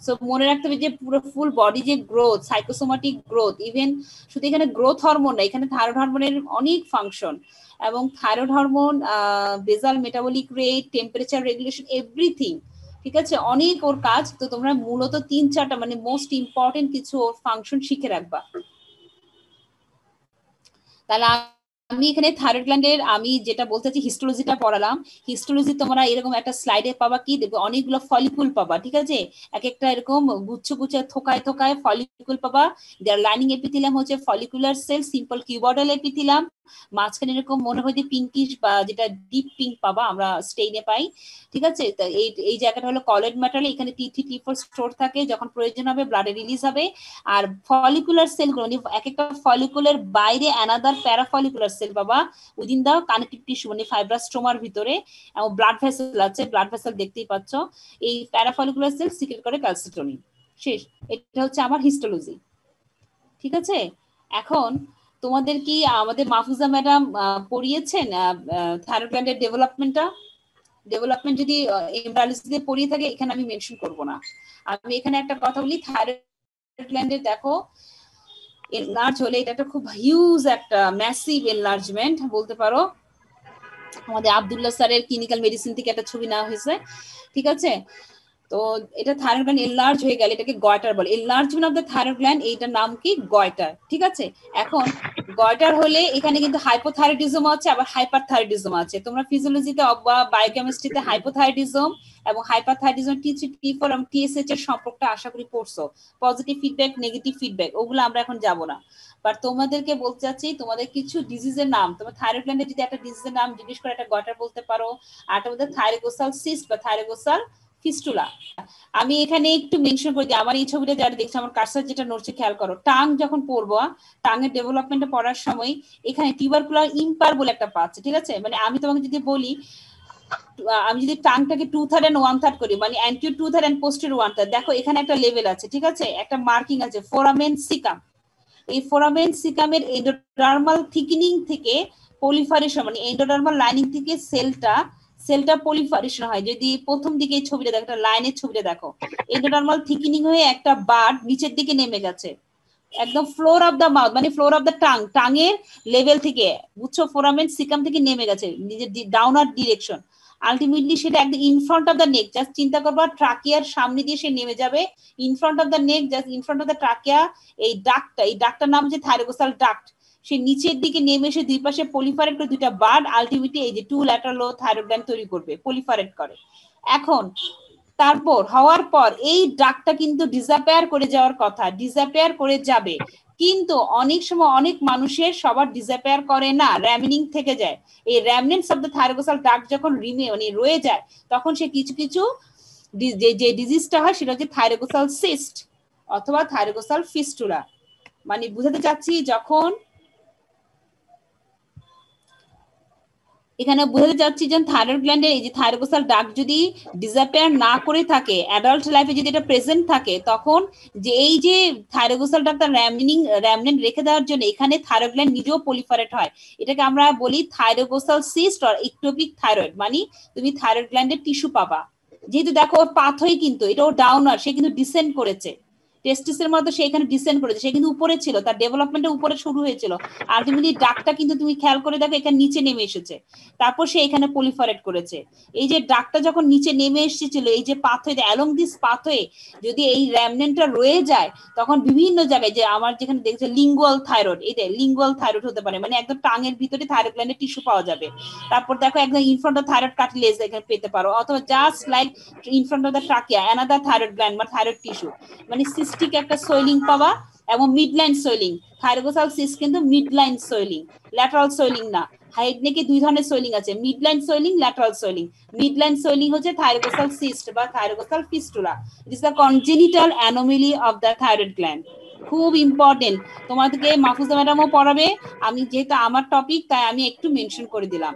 সো মনে রাখতে হবে যে পুরো ফুল বডি যে গ্রোথ, সাইকোসোমাটিক গ্রোথ, ইভেন শুধু এখানে গ্রোথ হরমোন না, এখানে থাইরয়েড হরমোনের অনেক ফাংশন। এবং thyroid hormone, basal metabolic rate, temperature regulation, everything, ঠিক আছে, অনেক ওর কাজ। তো তোমরা মূলত 3-4টা মানে মোস্ট ইম্পর্টেন্ট কিছু ওর ফাংশন শিখে রাখবা। তাহলে আমি এখানে থাইরয়েড গ্ল্যান্ডের আমি যেটা বলতে চাচ্ছি, হিস্টোলজিটা পড়ালাম। হিস্টোলজি তোমরা এরকম একটা স্লাইডে পাবা, কি দেখবে, অনেকগুলো ফলিকুল পাবা, ঠিক আছে, এক একটা এরকম গুচ্ছ গুচ্ছ থোকায় থোকায় ফলিকুল পাবা। যার লাইনিং এপিথেলিয়াম হচ্ছে follicular cell, simple cuboidal epithelium. মাঝখানে এরকম মনে হয় যে পিঙ্কিশ বা যেটা ডিপ পিঙ্ক পাবা, আমরা স্টেইনে পাই, ঠিক আছে। এই জায়গাটা হলো কলয়েড ম্যাটারিয়াল। এখানে T3 T4 স্টোর থাকে, যখন প্রয়োজন হবে ব্লাডে রিলিজ হবে। আর ফলিকুলার সেলগুলো মানে এক একটা ফলিকুলের বাইরে অ্যানাদার প্যারাফলিকুলার সেল পাবা উইদিন দা কানেকটিভ টিস্যু, মানে ফাইব্রাস্ট্রোমার ভিতরে। এবং ব্লাড ভেসেল আছে, ব্লাড ভেসেল দেখতেই পাচ্ছ। এই প্যারাফলিকুলার সেল সিক্রেট করে ক্যালসিটোনিন। শেষ। এটা হচ্ছে আমার হিস্টোলজি, ঠিক আছে। এখন তোমাদের কি আমাদের মাহফুজা ম্যাডাম পড়িয়েছেন থাইরয়েড গ্ল্যান্ডের ডেভেলপমেন্ট যদি এমব্রায়োলজিতে পড়িয়ে থাকে, এখানে আমি মেনশন করব না। আমি এখানে একটা কথা বলি, থাইরয়েড গ্ল্যান্ডের দেখো এনলার্জ হলে এটা একটা খুব হিউজ একটা ম্যাসিভ এনলার্জমেন্ট বলতে পারো। আমাদের আব্দুল্লাহ স্যারের ক্লিনিক্যাল মেডিসিন থেকে একটা ছবি নেওয়া হয়েছে, ঠিক আছে। তো এটা থাইরয়েড গ্ল্যান্ড এনলার্জ হয়ে গেলে এটাকে গয়টার বলে। Enlargement of the thyroid gland, এইটার নাম কি? গয়টার, ঠিক আছে। এখন গয়টার হলে এখানে কিন্তু হাইপোথাইরয়েডিজম আছে, আবার হাইপারথাইরয়েডিজম আছে। তোমরা ফিজিওলজিতে বা বায়োকেমিস্ট্রিতে হাইপোথাইরয়েডিজম এবং হাইপারথাইরয়েডিজম, T3 T4 এবং TSH এর সম্পর্কটা আশা করি পড়ছো। পজিটিভ ফিডব্যাক, নেগেটিভ ফিডব্যাক, ওগুলো আমরা এখন যাব না। বাট তোমাদেরকে বলতে চাচ্ছি, তোমাদের কিছু ডিজিজের নাম, তোমার থাইরয়েড গ্ল্যান্ডের যদি একটা ডিজিজের নাম জিজ্ঞেস করে, একটা গয়টার বলতে পারো, আর একটা বলতে থাইরোগোসাল সিস্ট বা থাইরোগোসাল ফিস্টুলা। আমি এখানে একটু মেনশন করে দিই, আমার এই ছবিটা যারা দেখছে, আমার কার্সার যেটা নড়ছে খেয়াল করো। টাং যখন পড়বো, টাঙের ডেভেলপমেন্টে পড়ার সময় এখানে টিউবারকুলার ইম্পার বলে একটা পাচ্ছে, ঠিক আছে। মানে আমি তোমাকে যদি বলি, আমি যদি টাংটাকে 2/3 and 1/3 করি, মানে অ্যান্টিরিয়র 2/3 and পোস্টেরিয়র 1/3, দেখো এখানে একটা লেভেল আছে, ঠিক আছে, একটা মার্কিং আছে, ফোরামেন সিকাম। এই ফোরামেন সিকামের এন্ডোডার্মাল থিকনিং থেকে পলিফারেশন, মানে এন্ডোডার্মাল লাইনিং থেকে সেলটা পলিফারেশন হয়। যদি প্রথম দিকে এই ছবিটা দেখো, একটা লাইনের ছবিটা দেখো, এন্ডোডার্মাল থিকনিং হয়ে একটা বার্ড নিচের দিকে নেমে গেছে, একদম ফ্লোর অফ দা মাউথ, মানে ফ্লোর অফ দা টাঙের লেভেল থেকে, বুঝছো, ফোরামেন সিকাম থেকে নেমে গেছে নিজের ডাউনার ডিরেকশন। আলটিমেটলি সেটা একদম in front of the neck, just চিন্তা করবা ট্রাকিয়ার সামনে দিয়ে সে নেমে যাবে, in front of the neck, just in front of the trachea. এই ডাক্টটার নাম হচ্ছে থাইরোগোসাল ডাক্ট। সে নিচের দিকে নেমে এসে দুই পাশে পলিফারেট করে দুইটা বার্ড, আলটিমেটলি এই যে 2 ল্যাটারাল থাইরয়েড গ্ল্যান্ড তৈরি করবে, পলিফারেট করে। এখন তারপর হওয়ার পর এই ডাকটা কিন্তু ডিসঅ্যাপিয়ার করে যাওয়ার কথা, ডিসঅ্যাপিয়ার করে যাবে, কিন্তু অনেক সময় অনেক মানুষের সবার ডিসঅ্যাপিয়ার করে না, র্যামিনিং থেকে যায়। এই র্যামনেন্টস অফ দ্য থাইরোগোসাল ডাক যখন মানে রয়ে যায়, তখন সে কিছু কিছু যে ডিজিজটা হয় সেটা হচ্ছে থাইরোগোসাল সিস্ট অথবা থাইরোগোসাল ফিস্টুলা। মানে বুঝাতে চাচ্ছি, যখন এখানে বোঝাতে চাচ্ছি যে থাইরয়েড গ্ল্যান্ডের এই যে থাইরোগোসাল ডাক্ট যদি ডিসঅ্যাপিয়ার না করে থাকে, অ্যাডাল্ট লাইফে যদি এটা প্রেজেন্ট থাকে, তখন যে এই যে থাইরোগোসাল ডাক্ট তার র্যামনেন্ট রেখে দেওয়ার জন্য এখানে থাইরয়েড গ্ল্যান্ড নিজেও পলিফারেট হয়। এটাকে আমরা বলি থাইরোগোসাল সিস্ট অর ইক্টোপিক থাইরয়েড, মানে তুমি থাইরয়েড গ্ল্যান্ডের টিস্যু পাবা। যেহেতু দেখো ওর পাথই কিন্তু এটা, ও ডাউনার, সে কিন্তু ডিসেন্ড করেছে, টেস্টিসের মতো সে এখানে ডিসেন্ড করেছে, সে কিন্তু উপরে ছিল, তার ডেভেলপমেন্টটা উপরে শুরু হয়েছিল, আলটিমেটলি ডাকটা কিন্তু তুমি খেয়াল করে দেখো এখানে নিচে নেমে এসেছে, তারপর সে এখানে পলিফারেট করেছে। এই যে ডাকটা যখন নিচে নেমে এসেছিল, এই যে পাথওয়ে, অ্যালং দিস পাথওয়ে যদি এই র্যামনেন্টটা রয়ে যায়, তখন বিভিন্ন জায়গায় যে আমার যেখানে দেখছে লিঙ্গুয়াল থাইরয়েড, এটা লিঙ্গুয়াল থাইরয়েড হতে পারে, মানে একদম টাঙের ভিতরে থাইরয়েড গ্ল্যান্ডের টিস্যু পাওয়া যাবে। তারপর দেখো একদম ইনফ্রন্ট অফ থাইরয়েড কার্টিলেজ এখানে পেতে পারো, অথবা just like in front of the trachea another thyroid gland বা থাইরয়েড টিস্যু, মানে সিস্টিক একটা সোয়েলিং পাওয়া, এবং মিডলাইন সোয়েলিং। থাইরোগোসাল সিস্ট কিন্তু মিডলাইন সোয়েলিং, ল্যাটারাল সোয়েলিং না। হেড নেকে দুই ধরনের সোয়েলিং আছে, midline swelling, lateral swelling. Midline swelling হচ্ছে থাইরোগোসাল সিস্ট বা thyroglossal fistula, it is the congenital anomaly of the thyroid gland. খুব ইম্পর্টেন্ট, তোমাদেরকে মাহফুজা ম্যাডামও পড়াবে, আমি যেহেতু আমার টপিক তাই আমি একটু মেনশন করে দিলাম।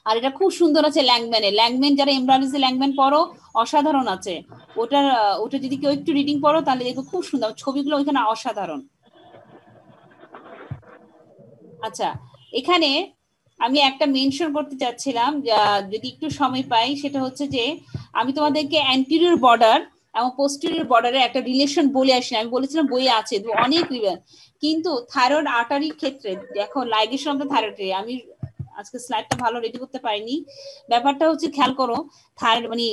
আর এটা খুব সুন্দর আছে ল্যাংম্যান, যারা এমব্রায়োলজি ল্যাংম্যান পড়ো অসাধারণ আছে, ওটা যদি কেউ একটু রিডিং পড়ো তাহলে দেখো খুব সুন্দর, ছবিগুলো ওইখানে অসাধারণ। আচ্ছা, এখানে আমি একটা মেনশন করতে চাচ্ছিলাম, যদি একটু সময় পাই, সেটা হচ্ছে যে আমি তোমাদেরকে অ্যান্টিরিয়র বর্ডার এবং পোস্টেরিয়র বর্ডারের একটা রিলেশন বলে আসি, আমি বলেছিলাম বইয়ে আছে অনেক, কিন্তু থাইরয়েড আর্টারির ক্ষেত্রে দেখো লাইগেশন অফ দ্য থাইরয়েড, আমি আজকে স্লাইডটা ভালো রেডি করতে পারিনি, ব্যাপারটা হচ্ছে খেয়াল করো, থাইরয়েড মানে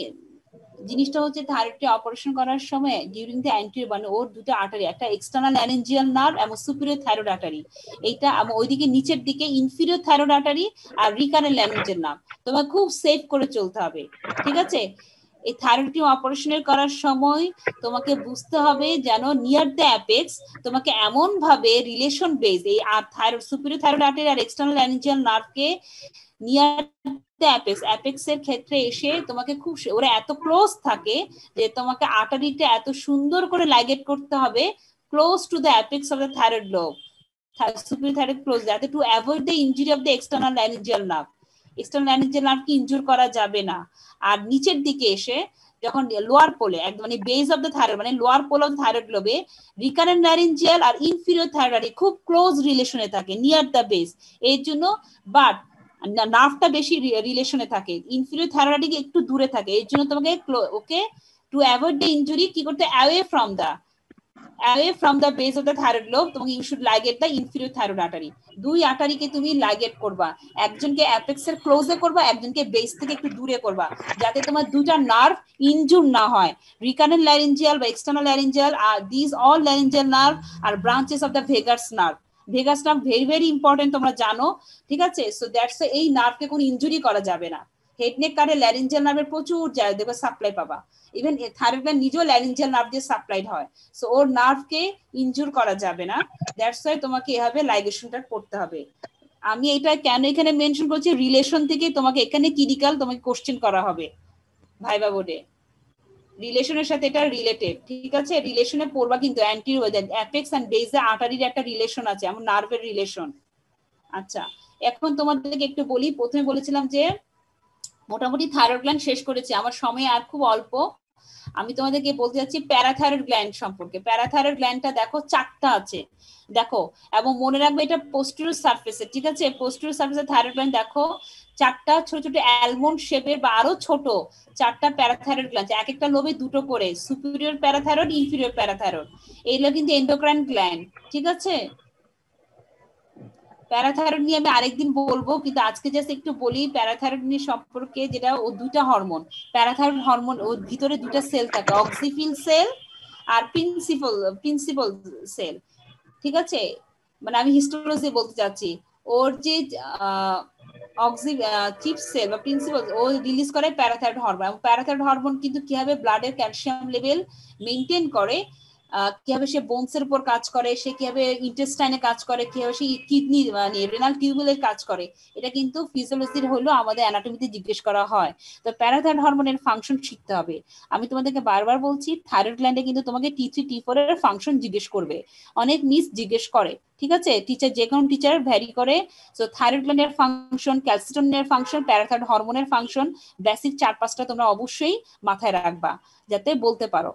জিনিসটা হচ্ছে থাইরয়েডকে অপারেশন করার সময় ডিউরিং দ্য অ্যান্টিরিয়র, মানে ওর দুটো আর্টারি, একটা এক্সটার্নাল ল্যারিঞ্জিয়াল নার্ভ এবং সুপিরিয়র থাইরয়েড আর্টারি, এইটা ওইদিকে নিচের দিকে ইনফিরিয়র থাইরয়েড আর্টারি আর রিকারেন্ট ল্যারিঞ্জিয়াল নার্ভ, তোমাকে খুব সেফ করে চলতে হবে, ঠিক আছে? এই থাইরয়েডটি অপারেশনের করার সময় তোমাকে বুঝতে হবে যেন নিয়ার দ্য অ্যাপেক্স তোমাকে এমন ভাবে রিলেশন বেস, এই থাইরয়েড সুপিরিয়র থাইরয়েড আর্টারি আর এক্সটার্নাল ল্যারিঞ্জিয়াল নার্ভকে নিয়ার অ্যাপেক্স এর ক্ষেত্রে এসে তোমাকে খুব, ওরা এত ক্লোজ থাকে যে তোমাকে আর্টারিটা এত সুন্দর করে লাইগেট করতে হবে close to the apex of the thyroid lobe, superior thyroid close, যাতে to avoid the injury of the external laryngeal nerve, external laryngeal নার্ভকে ইনজুর করা যাবে না। আর নিচের দিকে এসে যখন লোয়ার পোলে একদম মানে বেস অফ দ্য থাইরয়েড, মানে লোয়ার পোল অফ থাইরয়েড লোবে রিকারেন্ট ল্যারিঞ্জিয়াল আর ইনফিরিয়র থাইরয়েড খুব ক্লোজ রিলেশনে থাকে নিয়ার দ্য বেস, এর জন্য বাট নার্ভটা বেশি রিলেশনে থাকে, ইনফিরিয়র থাইরয়েড একটু দূরে থাকে, এর জন্য তোমাকে ওকে টু অ্যাভয়েড দ্য ইনজুরি কি করতে, away from the base of the thyroid lobe, তোমাকে you should ligate the inferior thyroid artery, দুই আর্টারিকে তুমি লাইগেট করবা, একজনকে অ্যাপেক্সের ক্লোজে করবা, একজনকে বেস থেকে একটু দূরে করবা, যাতে তোমার দুইটা নার্ভ ইনজুর না হয়। রিকারেন্ট ল্যারিঞ্জিয়াল বা এক্সটার্নাল ল্যারিঞ্জিয়াল আর this all laryngeal nerve are branches of the vagus nerve, vagus nerve very very important, তোমরা জানো, ঠিক আছে? সো দ্যাটস এই নার্ভকে কোনো ইনজুরি করা যাবে না। হেড নেক কারে ল্যারিঞ্জিয়াল নার্ভের প্রচুর যায় দেখো সাপ্লাই পাবা, ইভেন থাইরয়েড গ্ল্যান্ড নিজেও ল্যারিঞ্জিয়াল নার্ভ দিয়ে সাপ্লাইড হয়, সো ওর নার্ভকে ইনজুর করা যাবে না, দ্যাটস ওয়াই তোমাকে এভাবে লাইগেশনটা করতে হবে। আমি এটা কেন এখানে মেনশন করছি, রিলেশন থেকে তোমাকে এখানে ক্রিটিক্যাল তোমাকে কোশ্চেন করা হবে ভাইবা বোর্ডে, রিলেশনের সাথে এটা রিলেটেড, ঠিক আছে? রিলেশনে পড়বা কিন্তু অ্যান্টিরিয়র অ্যাপেক্স এন্ড বেস এ আর্টারির একটা রিলেশন আছে, এমন নার্ভের রিলেশন। আচ্ছা, এখন তোমাদেরকে একটু বলি, প্রথমে বলেছিলাম যে মোটামুটি থাইরয়েড গ্ল্যান্ড শেষ করেছি, আমার সময় আর খুব অল্প, আমি তোমাদেরকে বলতে যাচ্ছি প্যারাথাইরয়েড গ্ল্যান্ড সম্পর্কে। প্যারাথাইরয়েড গ্ল্যান্ডটা দেখো চারটা আছে, দেখো, এবং মনে রাখবে এটা পোস্টেরিয়র সারফেসে, ঠিক আছে? পোস্টেরিয়র সারফেসে থাইরয়েড গ্ল্যান্ড দেখো চারটা ছোট ছোট অ্যালমন্ড শেপের বা আরো ছোট চারটা প্যারাথাইরয়েড গ্ল্যান্ড, এক একটা লোবে দুটো করে, সুপিরিয়র প্যারাথাইরয়েড, ইনফিরিয়র প্যারাথাইরয়েড, এইগুলো কিন্তু এন্ডোক্রাইন গ্ল্যান্ড, ঠিক আছে? প্যারাথাইরয়েড নিয়ে আমি আরেকদিন বলবো, কিন্তু আজকে জাস্ট একটু বলি প্যারাথাইরয়েড নিয়ে সম্পর্কে, যেটা ও দুইটা হরমোন, প্যারাথাইরয়েড হরমোন ওর ভিতরে দুটো সেল থাকে, অক্সিফিল সেল আর প্রিন্সিপল সেল, ঠিক আছে? মানে আমি হিস্টোলজি বলতে চাচ্ছি, ওর যে চিপ সেল বা প্রিন্সিপল ও রিলিজ করে প্যারাথাইরয়েড হরমোন, এবং প্যারাথাইরয়েড হরমোন কিন্তু কিভাবে ব্লাডের ক্যালসিয়াম লেভেল মেইনটেইন করে, কিভাবে সে বোনসের উপর কাজ করে, সে কিভাবে ইন্টেস্টাইনে কাজ করে, কিভাবে সে কিডনি মানে রেনাল টিউবুলের কাজ করে, এটা কিন্তু ফিজিওলজির হলো আমাদের অ্যানাটমিতে জিজ্ঞেস করা হয়। তো প্যারাথাইরয়েড হরমোনের ফাংশন শিখতে হবে। আমি তোমাদেরকে বারবার বলছি থাইরয়েড গ্ল্যান্ডে কিন্তু তোমাকে T3 T4 এর ফাংশন জিজ্ঞেস করবে, অনেক মিস জিজ্ঞেস করে, ঠিক আছে? টিচার যে কোনো টিচার ভ্যারি করে। সো থাইরয়েড গ্ল্যান্ডের ফাংশন, ক্যালসিটোনিনের ফাংশন, প্যারাথাইরয়েড হরমোনের ফাংশন, বেসিক 4-5টা তোমরা অবশ্যই মাথায় রাখবা যাতে বলতে পারো।